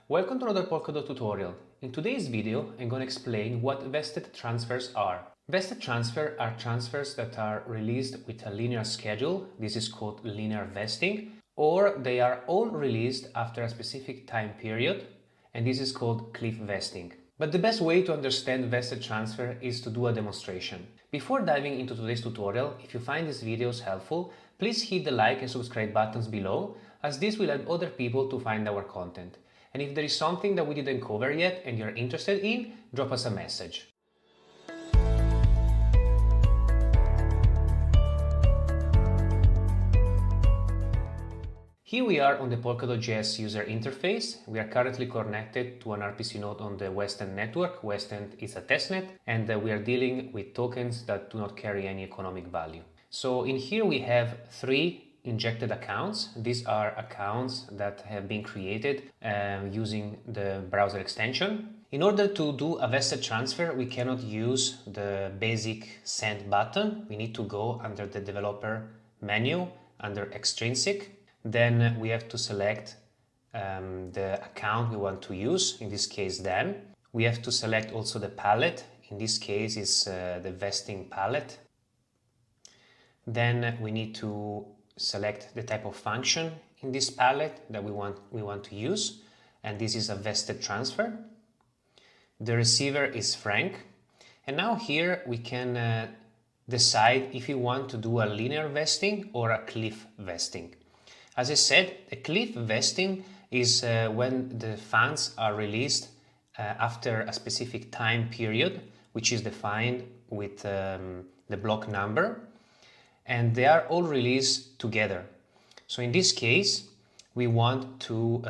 Welcome to another Polkadot tutorial. In today's video, I'm going to explain what vested transfers are. Vested transfers are transfers that are released with a linear schedule. This is called linear vesting, or they are all released after a specific time period, and this is called cliff vesting. But the best way to understand vested transfer is to do a demonstration. Before diving into today's tutorial, if you find these videos helpful, please hit the like and subscribe buttons below, as this will help other people to find our content. And if there is something that we didn't cover yet and you're interested in, drop us a message. Here we are on the polkadot.js user interface. We are currently connected to an RPC node on the Westend network. Westend is a testnet, and we are dealing with tokens that do not carry any economic value. So in here we have three injected accounts. These are accounts that have been created using the browser extension. In order to do a vested transfer, we cannot use the basic send button. We need to go under the developer menu, under extrinsic. Then we have to select the account we want to use, in this case then. We have to select also the palette. In this case is the vesting palette. Then we need to select the type of function in this palette that we want to use, and this is a vested transfer. The receiver is Frank, and now here we can decide if we want to do a linear vesting or a cliff vesting. As I said, a cliff vesting is when the funds are released after a specific time period, which is defined with the block number, and they are all released together. So in this case, we want to,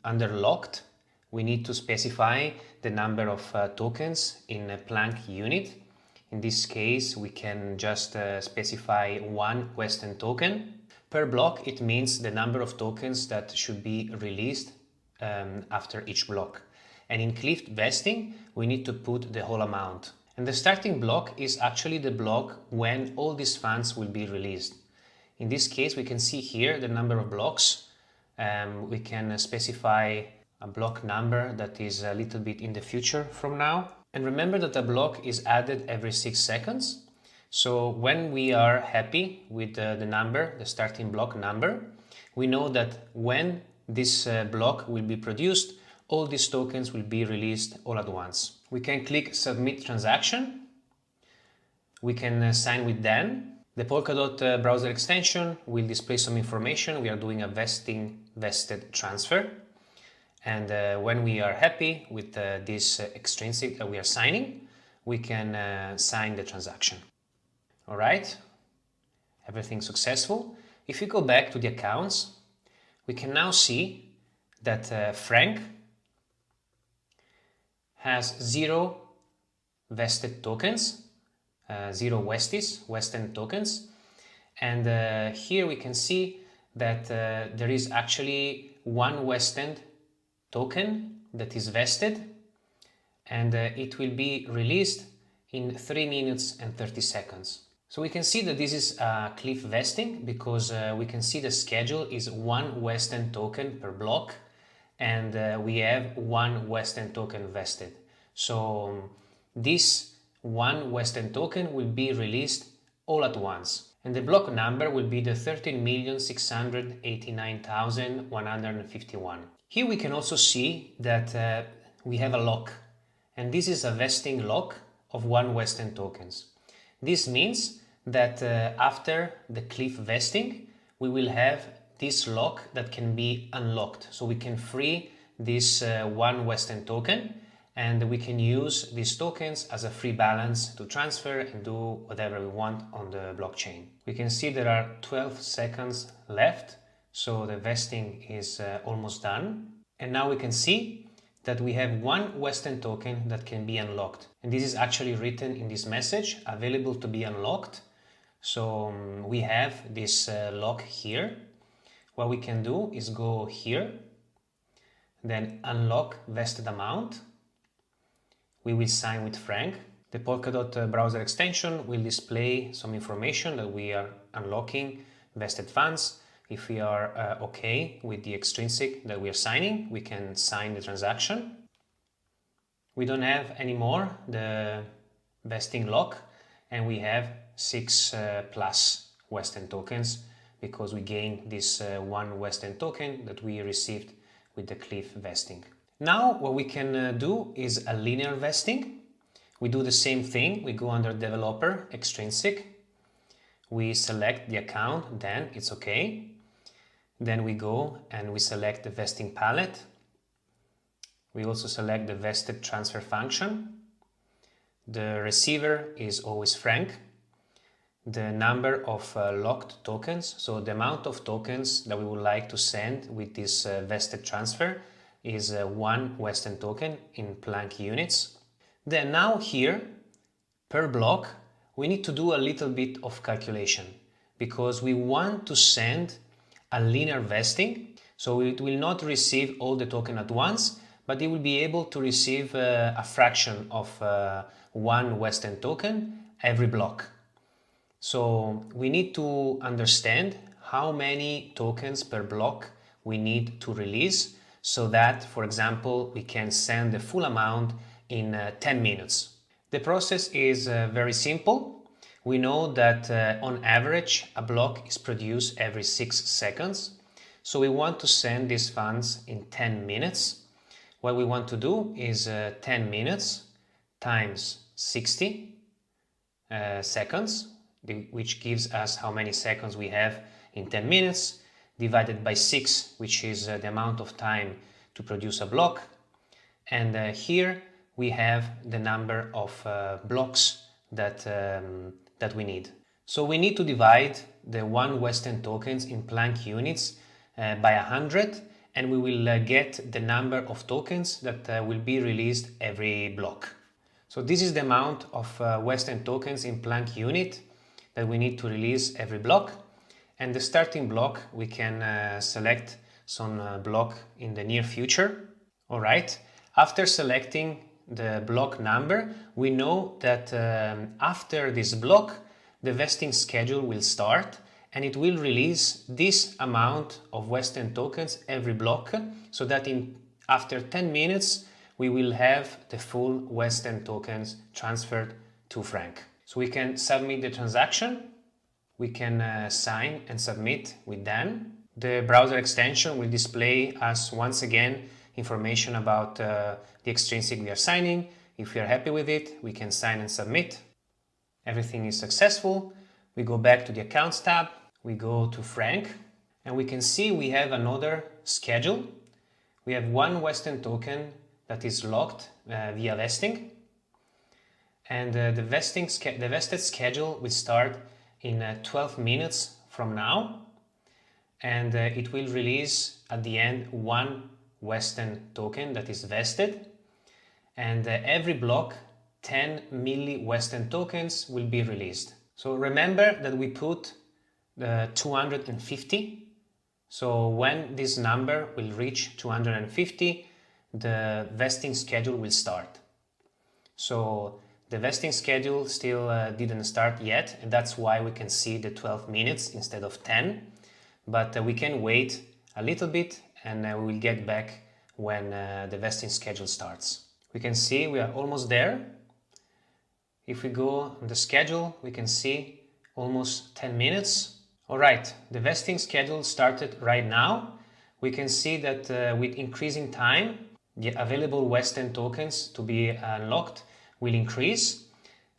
under locked, we need to specify the number of tokens in a Planck unit. In this case, we can just specify one Westend token. Per block, it means the number of tokens that should be released after each block. And in cliff vesting, we need to put the whole amount. And the starting block is actually the block when all these funds will be released. In this case, we can see here the number of blocks. We can specify a block number that is a little bit in the future from now. And remember that a block is added every 6 seconds. So when we are happy with the number, the starting block number, we know that when this block will be produced, all these tokens will be released all at once. We can click Submit Transaction. We can sign with Dan. The Polkadot browser extension will display some information. We are doing a vested transfer. And when we are happy with this extrinsic that we are signing, we can sign the transaction. All right, everything successful. If we go back to the accounts, we can now see that Frank has 0 vested tokens, 0 Westend tokens. And here we can see that there is actually one Westend token that is vested, and it will be released in 3 minutes and 30 seconds. So we can see that this is cliff vesting because we can see the schedule is one Westend token per block, and we have one Westend token vested. So this one Westend token will be released all at once. And the block number will be the 13,689,151. Here we can also see that we have a lock, and this is a vesting lock of one Westend tokens. This means that after the cliff vesting, we will have this lock that can be unlocked. So we can free this one Westend token, and we can use these tokens as a free balance to transfer and do whatever we want on the blockchain. We can see there are 12 seconds left, so the vesting is almost done. And now we can see that we have one Westend token that can be unlocked. And this is actually written in this message, available to be unlocked. So we have this lock here. What we can do is go here, then unlock vested amount. We will sign with Frank. The Polkadot browser extension will display some information that we are unlocking vested funds. If we are okay with the extrinsic that we are signing, we can sign the transaction. We don't have anymore the vesting lock, and we have 6 plus Western tokens because we gained this 1 Western token that we received with the cliff vesting. Now what we can do is a linear vesting. We do the same thing. We go under developer, extrinsic. We select the account, then it's okay. Then we go and we select the vesting palette. We also select the vested transfer function. The receiver is always franc. The number of locked tokens, so the amount of tokens that we would like to send with this vested transfer is 1 Western token in Planck units. Then now here, per block, we need to do a little bit of calculation because we want to send a linear vesting, so it will not receive all the token at once, but it will be able to receive a fraction of 1 Western token every block. So we need to understand how many tokens per block we need to release so that, for example, we can send the full amount in 10 minutes. The process is very simple. We know that on average a block is produced every 6 seconds. So we want to send these funds in 10 minutes. What we want to do is 10 minutes times 60 seconds, which gives us how many seconds we have in 10 minutes, divided by 6, which is the amount of time to produce a block. And here we have the number of blocks that we need. So we need to divide the 1 Western tokens in Planck units by 100, and we will get the number of tokens that will be released every block. So this is the amount of Western tokens in Planck unit that we need to release every block. And the starting block, we can select some block in the near future. All right. After selecting the block number, we know that after this block, the vesting schedule will start and it will release this amount of Western tokens every block, so that after 10 minutes, we will have the full Western tokens transferred to franc. So we can submit the transaction, we can sign and submit with done. The browser extension will display us once again information about the extrinsic we are signing. If we are happy with it, we can sign and submit. Everything is successful. We go back to the accounts tab, we go to franc, and we can see we have another schedule. We have 1 Western token that is locked via vesting. And the vested schedule will start in 12 minutes from now, and it will release at the end 1 Western token that is vested, and every block 10 milli Western tokens will be released. So remember that we put the 250, so when this number will reach 250, the vesting schedule will start. So the vesting schedule still didn't start yet, and that's why we can see the 12 minutes instead of 10. But we can wait a little bit and we will get back when the vesting schedule starts. We can see we are almost there. If we go on the schedule, we can see almost 10 minutes. All right, the vesting schedule started right now. We can see that with increasing time, the available Western tokens to be unlocked will increase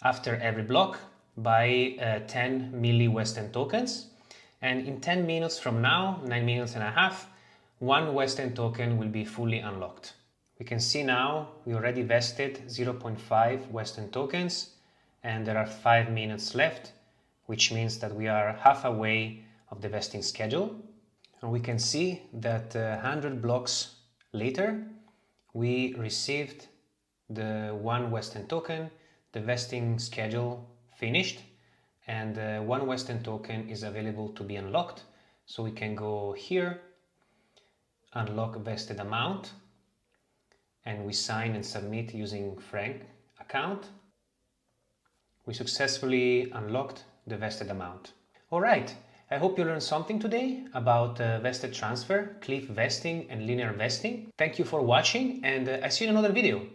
after every block by 10 milli Western tokens. And in 10 minutes from now, 9 minutes and a half, 1 Western token will be fully unlocked. We can see now we already vested 0.5 Western tokens and there are 5 minutes left, which means that we are halfway of the vesting schedule. And we can see that 100 blocks later, we received the 1 Western token, the vesting schedule finished, and 1 Western token is available to be unlocked. So we can go here, unlock vested amount, and we sign and submit using franc account. We successfully unlocked the vested amount. All right, I hope you learned something today about vested transfer, cliff vesting and linear vesting. Thank you for watching, and I see you in another video.